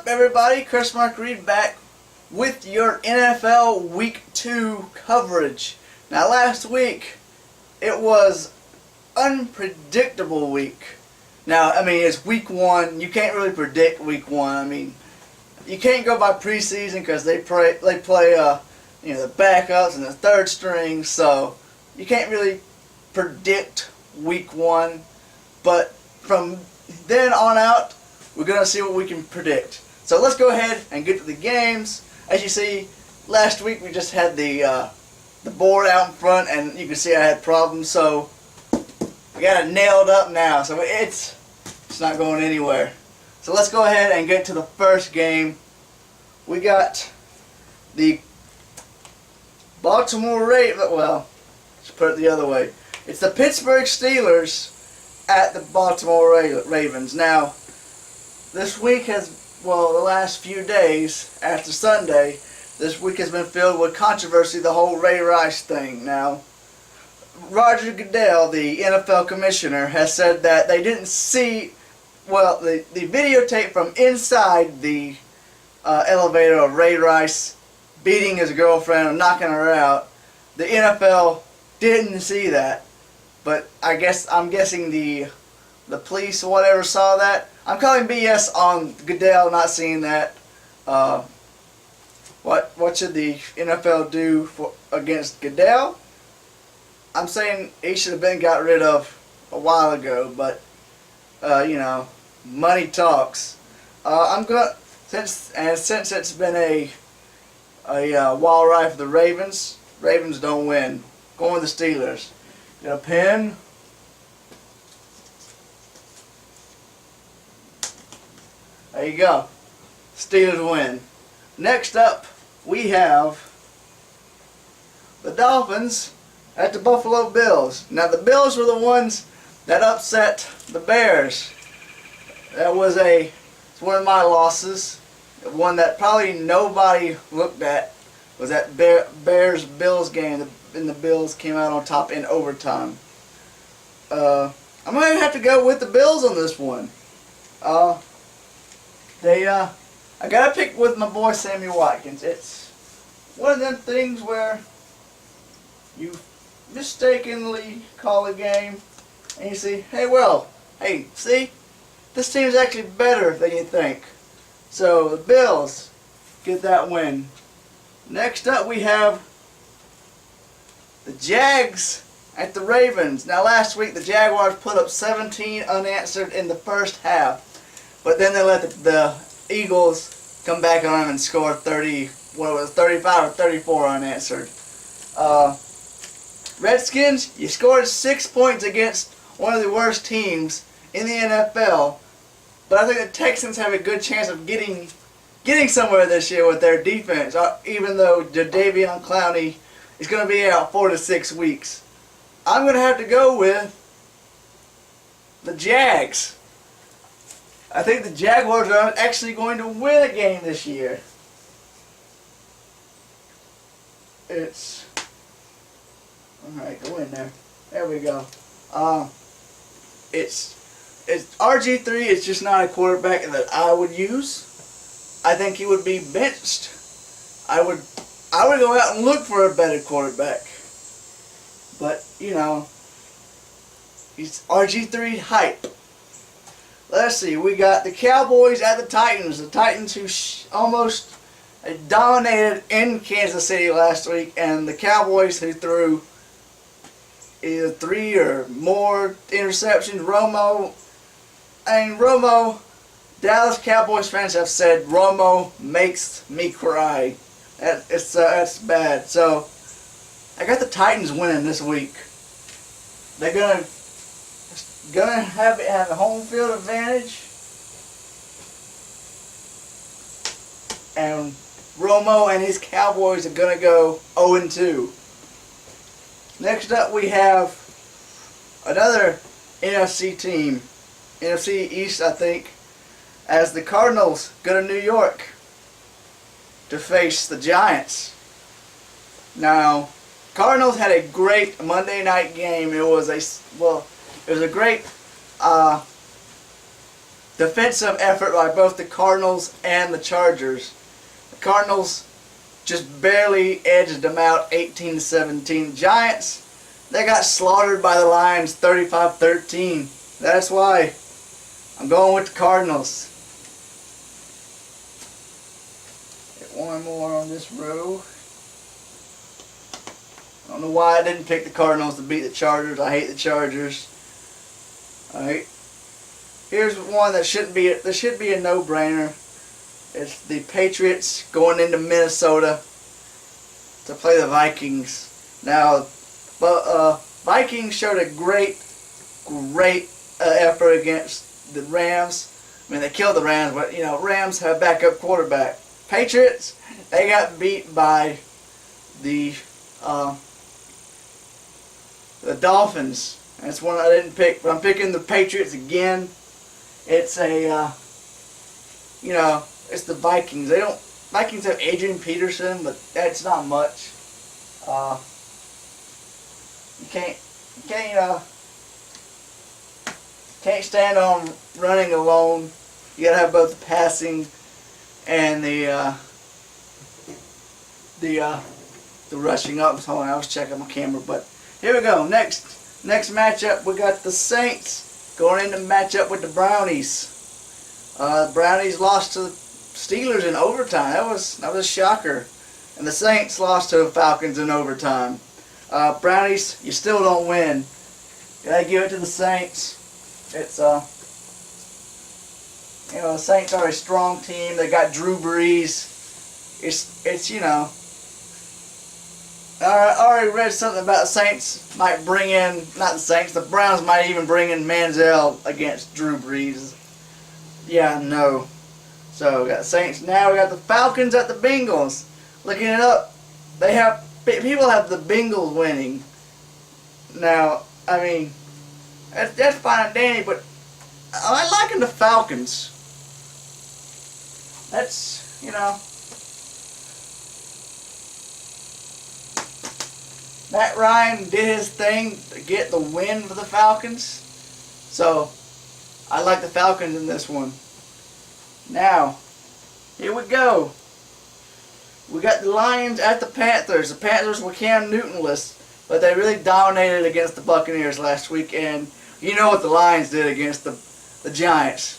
up, everybody? Chris Mark Reed back with your NFL Week 2 coverage. Now, last week, it was unpredictable week. Now, I mean, it's Week 1. You can't really predict Week 1. I mean, you can't go by preseason because they play the backups and the third string, so you can't really predict Week 1. But from then on out, we're going to see what we can predict. So let's go ahead and get to the games. As you see, last week we just had the board out in front, and you can see I had problems. So we got it nailed up now. So it's not going anywhere. So let's go ahead and get to the first game. We got the Baltimore Ravens. Well, let's put it the other way. It's the Pittsburgh Steelers at the Baltimore Ravens. Now, this week the last few days after Sunday, this week has been filled with controversy, the whole Ray Rice thing. Now, Roger Goodell, the NFL commissioner, has said that they didn't see, the videotape from inside the elevator of Ray Rice beating his girlfriend and knocking her out. The NFL didn't see that, but I'm guessing the police or whatever saw that. I'm calling BS on Goodell not seeing that. What should the NFL do against Goodell? I'm saying he should have been got rid of a while ago, but money talks. Since it's been a wild ride for the Ravens. Ravens don't win. Going with the Steelers. Get a pen. There you go. Steelers win. Next up, we have the Dolphins at the Buffalo Bills. Now, the Bills were the ones that upset the Bears. It's one of my losses. One that probably nobody looked at was that Bears-Bills game, and the Bills came out on top in overtime. I'm going to have to go with the Bills on this one. I got to pick with my boy Sammy Watkins. It's one of them things where you mistakenly call a game and you see, hey, see, this team is actually better than you think. So the Bills get that win. Next up, we have the Jags at the Ravens. Now, last week the Jaguars put up 17 unanswered in the first half. But then they let the Eagles come back on them and score 35 or 34 unanswered. Redskins, you scored 6 points against one of the worst teams in the NFL. But I think the Texans have a good chance of getting somewhere this year with their defense, even though Jadeveon Clowney is going to be out 4 to 6 weeks. I'm going to have to go with the Jags. I think the Jaguars are actually going to win a game this year. Alright, go in there. There we go. It's RG3 is just not a quarterback that I would use. I think he would be benched. I would go out and look for a better quarterback. But, he's RG3 hype. Let's see, we got the Cowboys at the Titans. The Titans who almost dominated in Kansas City last week, and the Cowboys who threw either 3 or more interceptions. Dallas Cowboys fans have said Romo makes me cry. That's bad. So I got the Titans winning this week. They're gonna have a home field advantage, and Romo and his Cowboys are gonna go 0-2. Next up, we have another NFC team, NFC East, I think, as the Cardinals go to New York to face the Giants. Now, Cardinals had a great Monday night game. It was a great defensive effort by both the Cardinals and the Chargers. The Cardinals just barely edged them out 18-17. Giants, they got slaughtered by the Lions 35-13. That's why I'm going with the Cardinals. Get one more on this row. I don't know why I didn't pick the Cardinals to beat the Chargers. I hate the Chargers. Alright. Here's one that should be a no-brainer. It's the Patriots going into Minnesota to play the Vikings. Now, Vikings showed a great effort against the Rams. I mean, they killed the Rams, but Rams have a backup quarterback. Patriots, they got beat by the Dolphins. That's one I didn't pick, but I'm picking the Patriots again. It's it's the Vikings. Vikings have Adrian Peterson, but that's not much. You can't stand on running alone. You gotta have both the passing and the rushing up. Hold on, I was checking my camera, but here we go. Next matchup, we got the Saints going into matchup with the Brownies. The Brownies lost to the Steelers in overtime. That was a shocker. And the Saints lost to the Falcons in overtime. Brownies, you still don't win. You gotta give it to the Saints. It's the Saints are a strong team. They got Drew Brees. I already read something about the Saints might bring in, not the Saints, the Browns might even bring in Manziel against Drew Brees. Yeah, no. So we got the Saints. Now we got the Falcons at the Bengals. Looking it up, people have the Bengals winning. Now, I mean, that's fine and dandy, but I liking the Falcons. That's, Matt Ryan did his thing to get the win for the Falcons. So, I like the Falcons in this one. Now, here we go. We got the Lions at the Panthers. The Panthers were Cam Newton-less, but they really dominated against the Buccaneers last week, and you know what the Lions did against the Giants.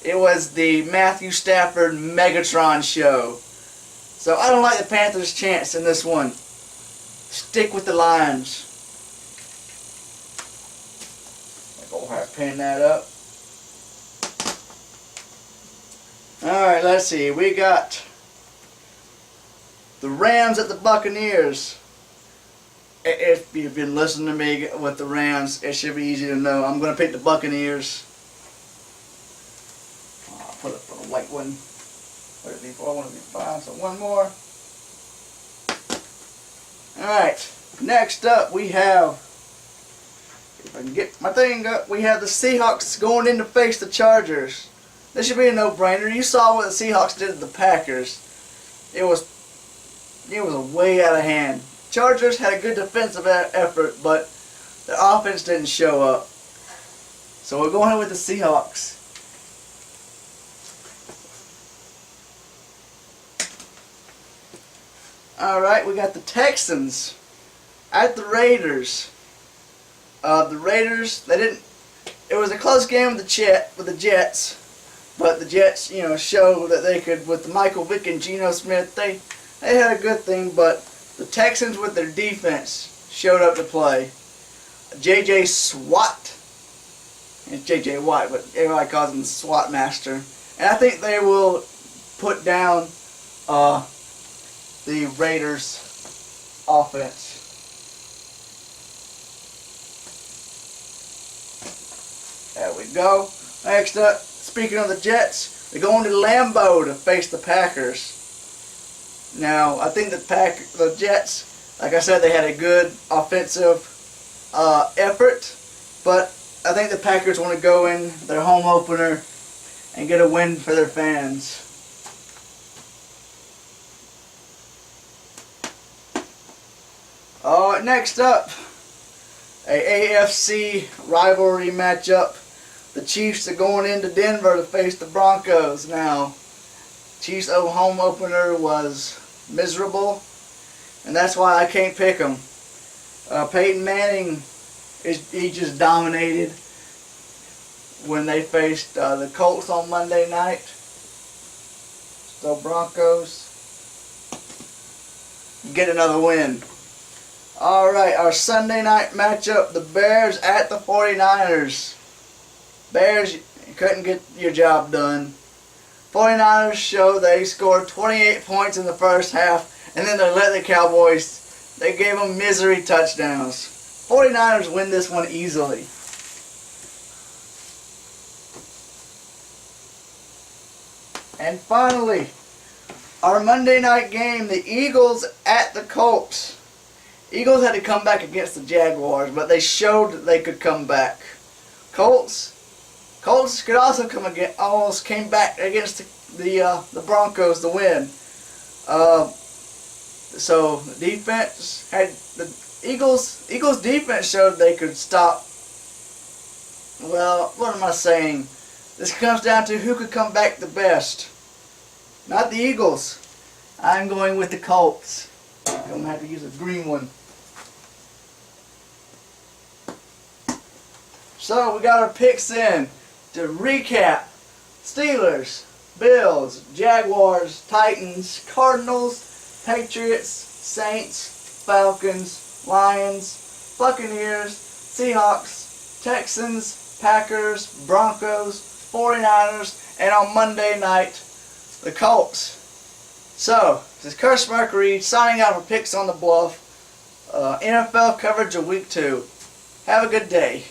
It was the Matthew Stafford Megatron show. So I don't like the Panthers' chance in this one. Stick with the Lions. I'll go ahead and pin that up. Alright, let's see. We got the Rams at the Buccaneers. If you've been listening to me with the Rams, it should be easy to know. I'm going to pick the Buccaneers. I'll put it for the white one. Would it be 4? I want to be 5, so one more. Alright, next up we have, if I can get my thing up, we have the Seahawks going in to face the Chargers. This should be a no-brainer. You saw what the Seahawks did to the Packers. It was way out of hand. Chargers had a good defensive effort, but the offense didn't show up. So we're going with the Seahawks. Alright, we got the Texans at the Raiders. The Raiders, it was a close game with the Jets. But the Jets, showed that they could, with Michael Vick and Geno Smith, they had a good thing, but the Texans with their defense showed up to play. J.J. SWAT. It's J.J. Watt, but everybody calls him the SWAT Master. And I think they will put down the Raiders' offense. There we go. Next up, speaking of the Jets, they're going to Lambeau to face the Packers. Now, I think the Jets, like I said, they had a good offensive effort, but I think the Packers want to go in their home opener and get a win for their fans. Next up, a AFC rivalry matchup. The Chiefs are going into Denver to face the Broncos. Now, Chiefs' home opener was miserable, and that's why I can't pick them. Peyton Manning, he just dominated when they faced the Colts on Monday night. So Broncos get another win. Alright, our Sunday night matchup, the Bears at the 49ers. Bears, you couldn't get your job done. 49ers show they scored 28 points in the first half, and then they let the Cowboys, they gave them misery touchdowns. 49ers win this one easily. And finally, our Monday night game, the Eagles at the Colts. Eagles had to come back against the Jaguars, but they showed that they could come back. Colts could also come again, almost came back against the Broncos to win. So the defense had the Eagles defense showed they could stop. Well, what am I saying? This comes down to who could come back the best. Not the Eagles. I'm going with the Colts. I'm going to have to use a green one. So we got our picks in. To recap, Steelers, Bills, Jaguars, Titans, Cardinals, Patriots, Saints, Falcons, Lions, Buccaneers, Seahawks, Texans, Packers, Broncos, 49ers, and on Monday night, the Colts. So, this is Curse Mercury signing out for Picks on the Bluff. NFL coverage of Week 2. Have a good day.